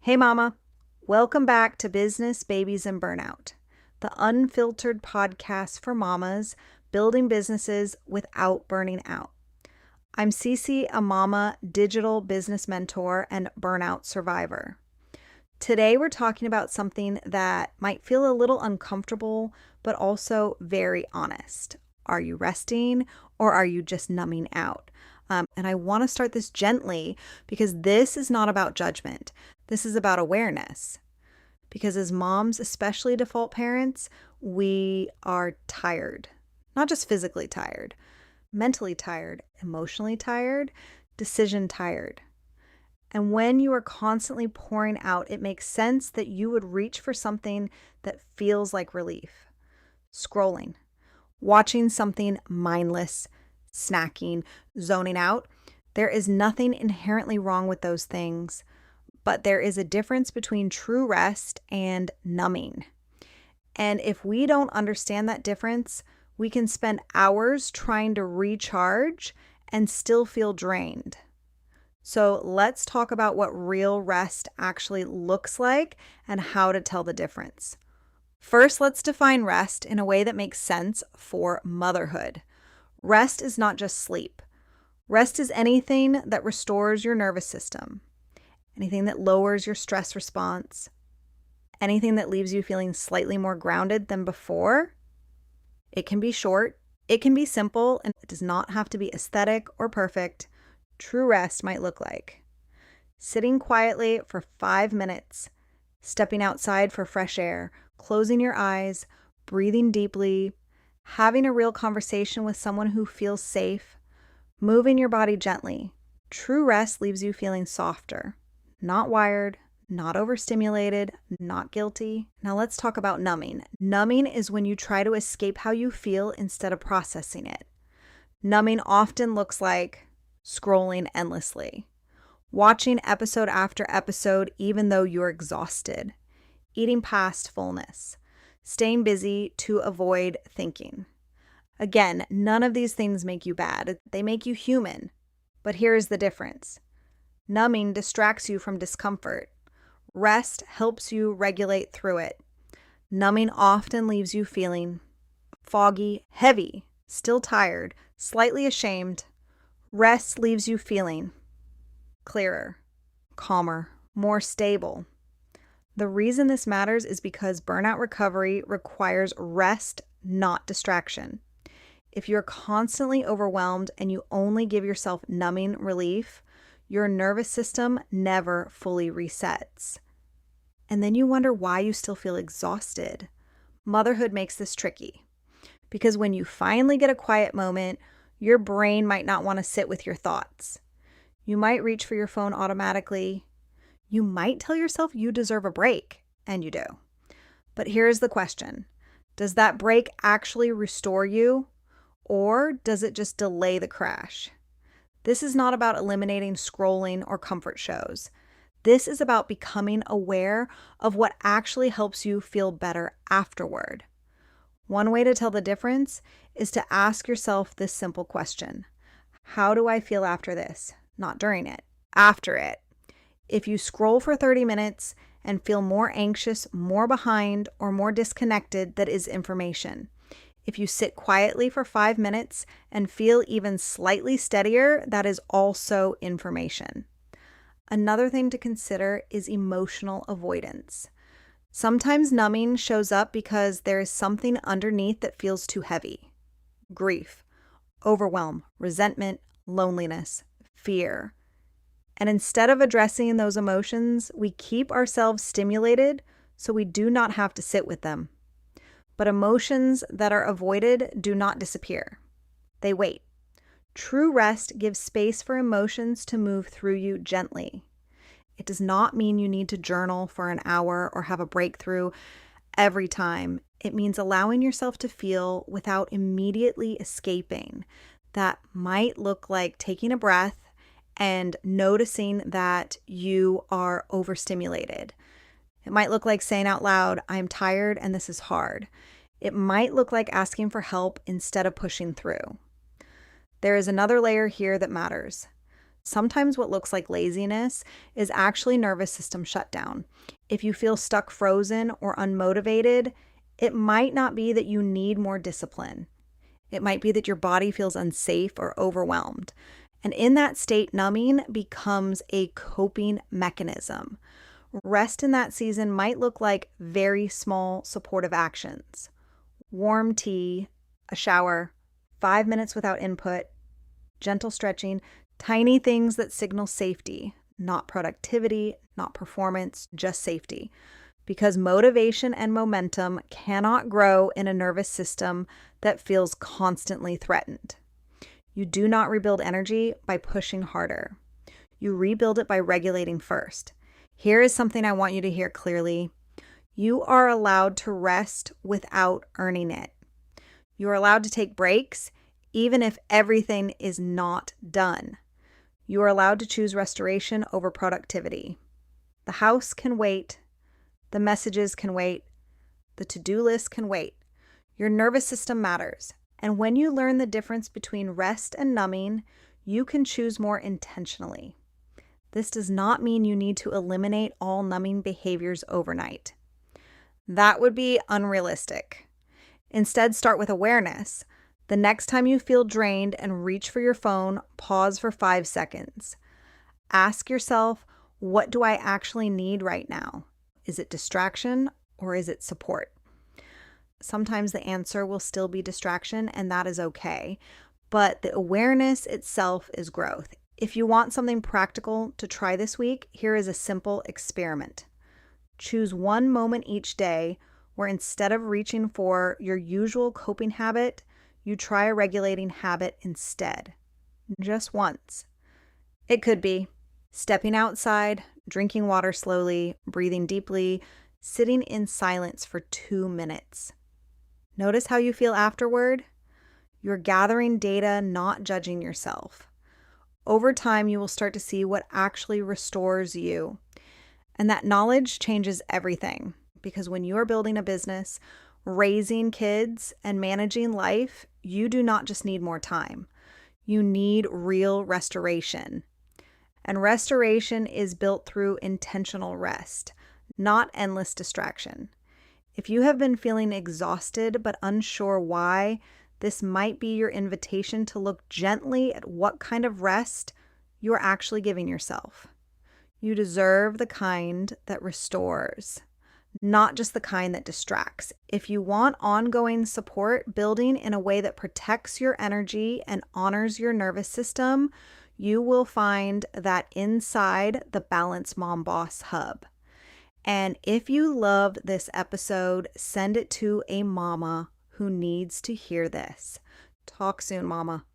Hey mama, welcome back to Business, Babies, and Burnout, the unfiltered podcast for mamas building businesses without burning out. I'm Cece, a mama, digital business mentor, and burnout survivor. Today we're talking about something that might feel a little uncomfortable, but also very honest. Are you resting or are you just numbing out? And I want to start this gently because this is not about judgment. This is about awareness. Because as moms, especially default parents, we are tired. Not just physically tired, mentally tired, emotionally tired, decision tired. And when you are constantly pouring out, it makes sense that you would reach for something that feels like relief. Scrolling, watching something mindless, snacking, zoning out. There is nothing inherently wrong with those things, but there is a difference between true rest and numbing. And if we don't understand that difference, we can spend hours trying to recharge and still feel drained. So let's talk about what real rest actually looks like and how to tell the difference. First, let's define rest in a way that makes sense for motherhood. Rest is not just sleep. Rest is anything that restores your nervous system, anything that lowers your stress response, anything that leaves you feeling slightly more grounded than before. It can be short, it can be simple, and it does not have to be aesthetic or perfect. True rest might look like sitting quietly for 5 minutes, stepping outside for fresh air, closing your eyes, breathing deeply, having a real conversation with someone who feels safe, moving your body gently. True rest leaves you feeling softer, not wired, not overstimulated, not guilty. Now let's talk about numbing. Numbing is when you try to escape how you feel instead of processing it. Numbing often looks like scrolling endlessly, watching episode after episode even though you're exhausted, eating past fullness, staying busy to avoid thinking. Again, none of these things make you bad. They make you human. But here is the difference. Numbing distracts you from discomfort. Rest helps you regulate through it. Numbing often leaves you feeling foggy, heavy, still tired, slightly ashamed. Rest leaves you feeling clearer, calmer, more stable. The reason this matters is because burnout recovery requires rest, not distraction. If you're constantly overwhelmed and you only give yourself numbing relief, your nervous system never fully resets. And then you wonder why you still feel exhausted. Motherhood makes this tricky because when you finally get a quiet moment, your brain might not want to sit with your thoughts. You might reach for your phone automatically. You might tell yourself you deserve a break, and you do. But here's the question. Does that break actually restore you, or does it just delay the crash? This is not about eliminating scrolling or comfort shows. This is about becoming aware of what actually helps you feel better afterward. One way to tell the difference is to ask yourself this simple question. How do I feel after this? Not during it, after it. If you scroll for 30 minutes and feel more anxious, more behind, or more disconnected, that is information. If you sit quietly for 5 minutes and feel even slightly steadier, that is also information. Another thing to consider is emotional avoidance. Sometimes numbing shows up because there is something underneath that feels too heavy. Grief, overwhelm, resentment, loneliness, fear. And instead of addressing those emotions, we keep ourselves stimulated so we do not have to sit with them. But emotions that are avoided do not disappear. They wait. True rest gives space for emotions to move through you gently. It does not mean you need to journal for an hour or have a breakthrough every time. It means allowing yourself to feel without immediately escaping. That might look like taking a breath and noticing that you are overstimulated. It might look like saying out loud, I'm tired and this is hard. It might look like asking for help instead of pushing through. There is another layer here that matters. Sometimes what looks like laziness is actually nervous system shutdown. If you feel stuck, frozen, or unmotivated, it might not be that you need more discipline. It might be that your body feels unsafe or overwhelmed. And in that state, numbing becomes a coping mechanism. Rest in that season might look like very small supportive actions: warm tea, a shower, 5 minutes without input, gentle stretching, tiny things that signal safety, not productivity, not performance, just safety. Because motivation and momentum cannot grow in a nervous system that feels constantly threatened. You do not rebuild energy by pushing harder. You rebuild it by regulating first. Here is something I want you to hear clearly. You are allowed to rest without earning it. You are allowed to take breaks, even if everything is not done. You are allowed to choose restoration over productivity. The house can wait. The messages can wait. The to-do list can wait. Your nervous system matters. And when you learn the difference between rest and numbing, you can choose more intentionally. This does not mean you need to eliminate all numbing behaviors overnight. That would be unrealistic. Instead, start with awareness. The next time you feel drained and reach for your phone, pause for 5 seconds. Ask yourself, what do I actually need right now? Is it distraction or is it support? Sometimes the answer will still be distraction, and that is okay. But the awareness itself is growth. If you want something practical to try this week, here is a simple experiment. Choose one moment each day where instead of reaching for your usual coping habit, you try a regulating habit instead. Just once. It could be stepping outside, drinking water slowly, breathing deeply, sitting in silence for 2 minutes. Notice how you feel afterward. You're gathering data, not judging yourself. Over time, you will start to see what actually restores you. And that knowledge changes everything, because when you are building a business, raising kids, and managing life, you do not just need more time. You need real restoration. And restoration is built through intentional rest, not endless distraction. If you have been feeling exhausted but unsure why, this might be your invitation to look gently at what kind of rest you are actually giving yourself. You deserve the kind that restores, not just the kind that distracts. If you want ongoing support building in a way that protects your energy and honors your nervous system, you will find that inside the Balance Mom Boss Hub. And if you loved this episode, send it to a mama who needs to hear this. Talk soon, mama.